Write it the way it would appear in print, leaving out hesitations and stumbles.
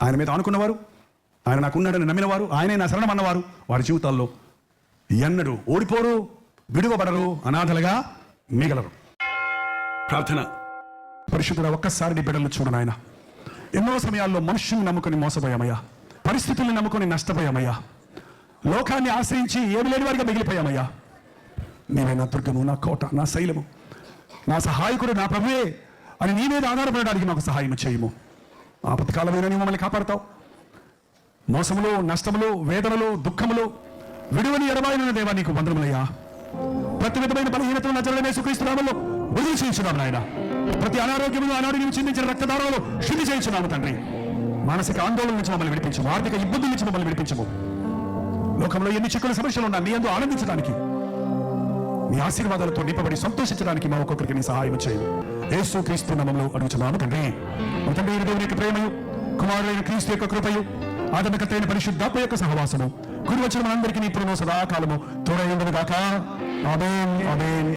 ఆయన మీద ఆనుకున్నవారు, ఆయన నాకున్నాడని నమ్మినవారు, ఆయనే నా శరణం అన్నవారు వారి జీవితాల్లో ఎన్నడూ ఓడిపోరు, విడువబడరు, అనాథలుగా మిగలరు. ప్రార్థన. పరిశుద్ధుడా, ఒక్కసారి నీ బిడ్డలు చూడు నాయన. ఎన్నో సమయాల్లో మనుషుల్ని నమ్ముకొని మోసపోయామయ్యా, పరిస్థితుల్ని నమ్ముకొని నష్టపోయామయ్యా, లోకాన్ని ఆశ్రయించి ఏమి లేని వారిగా మిగిలిపోయామయ్యా. నీవే నా దుర్గము, నా కోట, నా శైలము, నా సహాయకుడు, నా ప్రభువే అని నీ మీద ఆధారపడడానికి మాకు సహాయం చేయము. ఆపత్కాలమైన నీవు మమ్మల్ని కాపాడతావు. మోసములు, నష్టములు, వేదనలు, దుఃఖములు విడువని ఎడబాయిన దేవా నీకు వందనములయ్యా. ప్రతి విధమైన బలహీనతలు నజరుడైన యేసుక్రీస్తు నామములో వదిలి చేయించున్నాము నాయన. ప్రతి అనారోగ్యమును ఆనాడు నీవు చిందించిన రక్తదారాలు శుద్ధి చేయించున్నాము తండ్రి. మానసిక ఆందోళన నుంచి మమ్మల్ని విడిపించము, ఆర్థిక ఇబ్బందుల నుంచి మమ్మల్ని విడిపించము. లోకంలో ఎన్ని చిక్కుల సమస్యలు ఉన్నా నీ యందు ఆనందించడానికి, నీ ఆశీర్వాదాలతో నింపబడి సంతోషించడానికి మా ఒక్కొక్కరికి నీ సహాయం చేయము. యేసుక్రీస్తు నామములో అడుగుచున్నాము తండ్రి. తండ్రి దేవుని యొక్క ప్రేమయు, కుమారుడైన క్రీస్తు యొక్క కృపయు, ఆదమకర్తైన పరిశుద్ధాత్మ యొక్క సహవాసము కుడి వచ్చిన మనందరికీ ఇప్పుడు సదాకాలము తోడై ఉండును గాక. ఆమేన్, ఆమేన్.